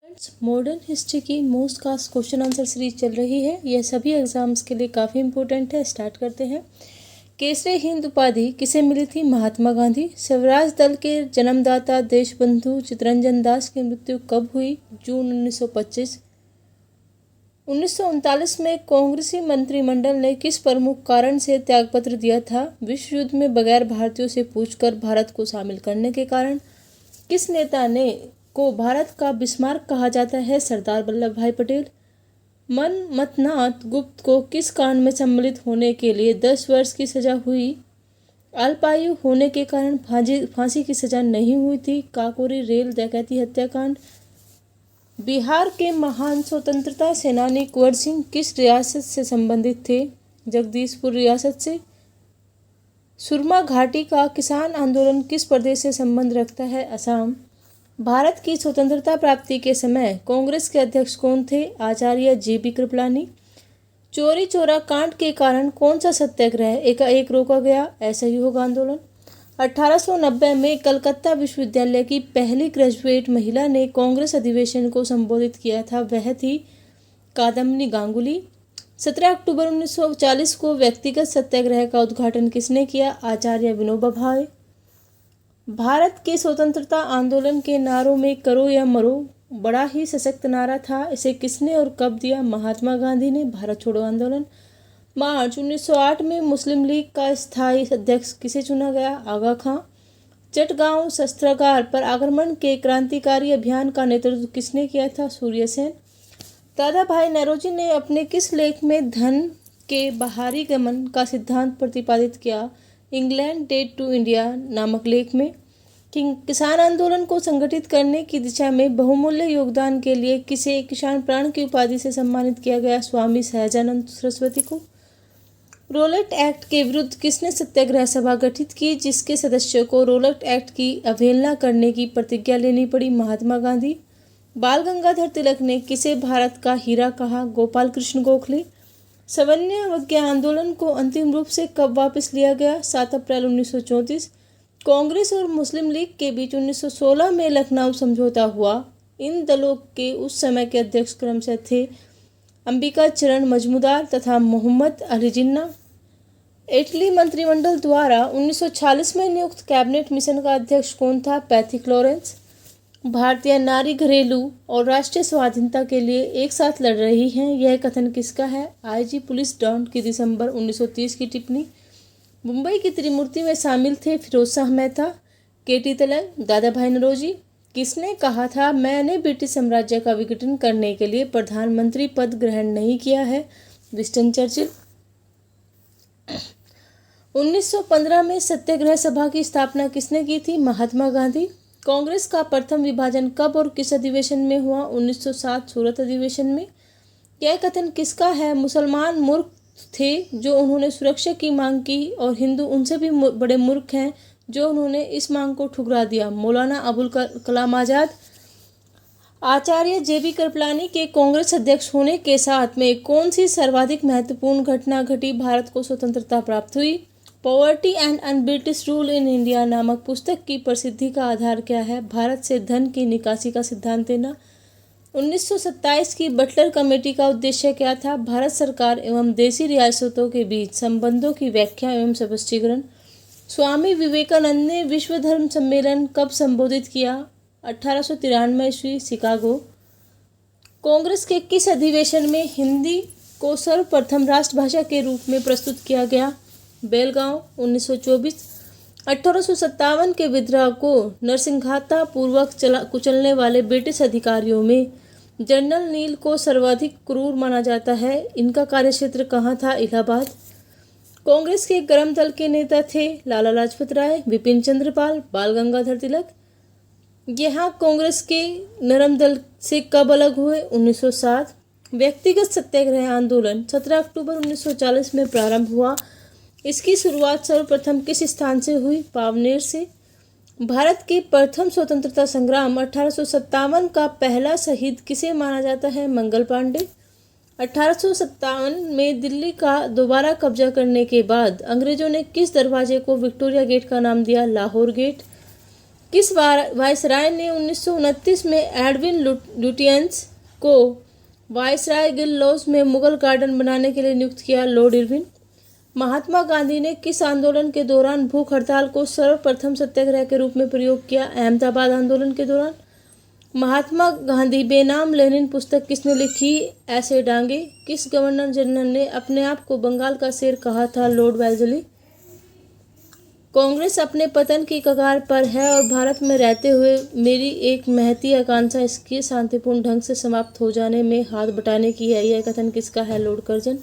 Modern history की most कास्ट question answer series चल रही है। यह सभी एग्जाम्स के लिए काफ़ी इंपॉर्टेंट है। स्टार्ट करते हैं। केसरी हिंद उपाधि किसे मिली थी? महात्मा गांधी। स्वराज दल के जन्मदाता देशबंधु चित्तरंजन दास की मृत्यु कब हुई? जून 1925। 1939 में कांग्रेसी मंत्रिमंडल ने किस प्रमुख कारण से त्यागपत्र दिया था? विश्व युद्ध में बगैर भारतीयों से पूछकर भारत को शामिल करने के कारण। किस नेता ने को भारत का बिस्मार्क कहा जाता है? सरदार वल्लभ भाई पटेल। मनमथनाथ गुप्त को किस कांड में सम्मिलित होने के लिए 10 वर्ष की सजा हुई? अल्पायु होने के कारण फांसी की सजा नहीं हुई थी। काकोरी रेल डकैती हत्याकांड। बिहार के महान स्वतंत्रता सेनानी कुंवर सिंह किस रियासत से संबंधित थे? जगदीशपुर रियासत से। सुरमा घाटी का किसान आंदोलन किस प्रदेश से संबंध रखता है? असम। भारत की स्वतंत्रता प्राप्ति के समय कांग्रेस के अध्यक्ष कौन थे? आचार्य JB कृपलानी। चोरी चोरा कांड के कारण कौन सा सत्याग्रह एकाएक रोका गया? असहयोग आंदोलन। 1890 में कलकत्ता विश्वविद्यालय की पहली ग्रेजुएट महिला ने कांग्रेस अधिवेशन को संबोधित किया था, वह थी कादम्बिनी गांगुली। 17 अक्टूबर 1940 को व्यक्तिगत सत्याग्रह का उद्घाटन किसने किया? आचार्य विनोबा भावे। भारत के स्वतंत्रता आंदोलन के नारों में करो या मरो बड़ा ही सशक्त नारा था। इसे किसने और कब दिया? महात्मा गांधी ने। भारत छोड़ो आंदोलन। मार्च 1908 में मुस्लिम लीग का स्थायी अध्यक्ष किसे चुना गया? आगा खां। चटगांव शस्त्रागार पर आक्रमण के क्रांतिकारी अभियान का नेतृत्व किसने किया था? सूर्य सेन। दादा भाई नौरोजी ने अपने किस लेख में धन के बाहरी गमन का सिद्धांत प्रतिपादित किया? इंग्लैंड डेट टू इंडिया नामक लेख में। किसान आंदोलन को संगठित करने की दिशा में बहुमूल्य योगदान के लिए किसे किसान प्राण की उपाधि से सम्मानित किया गया? स्वामी सहजानंद सरस्वती को। रोलेट एक्ट के विरुद्ध किसने सत्याग्रह सभा गठित की, जिसके सदस्यों को रोलेट एक्ट की अवहेलना करने की प्रतिज्ञा लेनी पड़ी? महात्मा गांधी। बाल गंगाधर तिलक ने किसे भारत का हीरा कहा? गोपाल कृष्ण गोखले। सवर्णावज्ञा आंदोलन को अंतिम रूप से कब वापस लिया गया? 7 अप्रैल 1934। कांग्रेस और मुस्लिम लीग के बीच 1916 में लखनऊ समझौता हुआ। इन दलों के उस समय के अध्यक्ष क्रमशः थे अंबिका चरण मजमूदार तथा मोहम्मद अली जिन्ना। इटली मंत्रिमंडल द्वारा 1946 में नियुक्त कैबिनेट मिशन का अध्यक्ष कौन था? Pethick Lawrence. भारतीय नारी घरेलू और राष्ट्रीय स्वाधीनता के लिए एक साथ लड़ रही हैं, यह कथन किसका है? IG पुलिस डॉन की दिसंबर 1930 की टिप्पणी। मुंबई की त्रिमूर्ति में शामिल थे फिरोज शाह मेहता, KT तिलक, दादा भाई नौरोजी। किसने कहा था मैंने ब्रिटिश साम्राज्य का विघटन करने के लिए प्रधानमंत्री पद ग्रहण नहीं किया है? Winston Churchill. 1915 में सत्याग्रह सभा की स्थापना किसने की थी? महात्मा गांधी। कांग्रेस का प्रथम विभाजन कब और किस अधिवेशन में हुआ? 1907 सूरत अधिवेशन में। यह कथन किसका है? मुसलमान मूर्ख थे जो उन्होंने सुरक्षा की मांग की और हिंदू उनसे भी बड़े मूर्ख हैं जो उन्होंने इस मांग को ठुकरा दिया। मौलाना अबुल कलाम आज़ाद। आचार्य JB कृपलानी के कांग्रेस अध्यक्ष होने के साथ में कौन सी सर्वाधिक महत्वपूर्ण घटना घटी? भारत को स्वतंत्रता प्राप्त हुई। Poverty and un-British rule in India नामक पुस्तक की प्रसिद्धि का आधार क्या है? भारत से धन की निकासी का सिद्धांत देना। 1927 की बटलर कमेटी का उद्देश्य क्या था? भारत सरकार एवं देशी रियासतों के बीच संबंधों की व्याख्या एवं स्पष्टीकरण। स्वामी विवेकानंद ने विश्व धर्म सम्मेलन कब संबोधित किया? 1893 ईस्वी, शिकागो। कांग्रेस के किस अधिवेशन में हिंदी को सर्वप्रथम राष्ट्रभाषा के रूप में प्रस्तुत किया गया? बेलगांव, 1924। 1857 के विद्रोह को नरसिंहता पूर्वक कुचलने वाले ब्रिटिश अधिकारियों में जनरल नील को सर्वाधिक क्रूर माना जाता है। इनका कार्यक्षेत्र कहाँ था? इलाहाबाद। कांग्रेस के गर्म दल के नेता थे लाला लाजपत राय, बिपिन चंद्र पाल, बाल गंगाधर तिलक। यहाँ कांग्रेस के नरम दल से कब अलग हुए? 1907। व्यक्तिगत सत्याग्रह आंदोलन 17 अक्टूबर 1940 में प्रारंभ हुआ। इसकी शुरुआत सर्वप्रथम किस स्थान से हुई? पावनेर से। भारत के प्रथम स्वतंत्रता संग्राम 1857 का पहला शहीद किसे माना जाता है? मंगल पांडे। 1857 में दिल्ली का दोबारा कब्जा करने के बाद अंग्रेजों ने किस दरवाजे को विक्टोरिया गेट का नाम दिया? लाहौर गेट। किस वायसराय ने 1929 में एडविन लुटियंस को वायसराय गिल्ड लॉज में मुगल गार्डन बनाने के लिए नियुक्त किया? Lord Irwin. महात्मा गांधी ने किस आंदोलन के दौरान भूख हड़ताल को सर्वप्रथम सत्याग्रह के रूप में प्रयोग किया? अहमदाबाद आंदोलन के दौरान। महात्मा गांधी बेनाम लेनिन पुस्तक किसने लिखी? ऐसे डांगे। किस गवर्नर जनरल ने अपने आप को बंगाल का शेर कहा था? लॉर्ड वेल्लेस्ली। कांग्रेस अपने पतन की कगार पर है और भारत में रहते हुए मेरी एक महती आकांक्षा इसकी शांतिपूर्ण ढंग से समाप्त हो जाने में हाथ बटाने की है। यह कथन किसका है? Lord Curzon.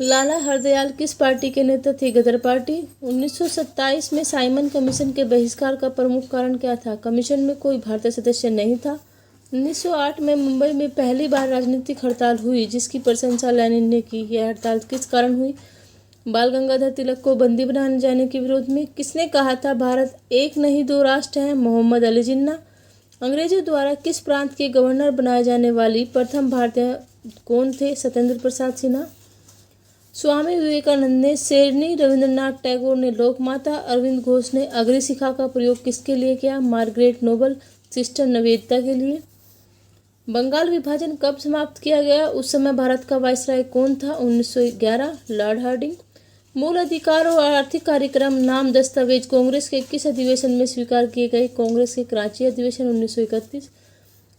लाला हरदयाल किस पार्टी के नेता थे? गदर पार्टी। 1927 में साइमन कमीशन के बहिष्कार का प्रमुख कारण क्या था? कमीशन में कोई भारतीय सदस्य नहीं था। 1908 में मुंबई में पहली बार राजनीतिक हड़ताल हुई जिसकी प्रशंसा लेनिन ने की। यह हड़ताल किस कारण हुई? बाल गंगाधर तिलक को बंदी बनाने जाने के विरोध में। किसने कहा था भारत एक नहीं दो राष्ट्र है? मोहम्मद अली जिन्ना। अंग्रेजों द्वारा किस प्रांत के गवर्नर बनाए जाने वाली प्रथम भारतीय कौन थे? सत्येंद्र प्रसाद सिन्हा। स्वामी विवेकानंद ने शेरनी, रविंद्रनाथ टैगोर ने लोकमाता, अरविंद घोष ने अग्निशिखा का प्रयोग किसके लिए किया? मार्गरेट नोबल, सिस्टर निवेदिता के लिए। बंगाल विभाजन कब समाप्त किया गया? उस समय भारत का वायसराय कौन था? 1911, लॉर्ड हार्डिंग। मूल अधिकार और आर्थिक कार्यक्रम नाम दस्तावेज कांग्रेस के किस अधिवेशन में स्वीकार किए गए? कांग्रेस के कराची अधिवेशन 1931।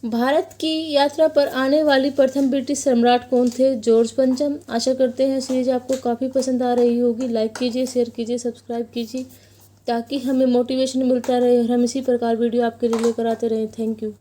भारत की यात्रा पर आने वाली प्रथम ब्रिटिश सम्राट कौन थे? जॉर्ज पंचम। आशा करते हैं सीरीज आपको काफ़ी पसंद आ रही होगी। लाइक कीजिए, शेयर कीजिए, सब्सक्राइब कीजिए ताकि हमें मोटिवेशन मिलता रहे और हम इसी प्रकार वीडियो आपके लिए लेकर आते रहें। Thank you.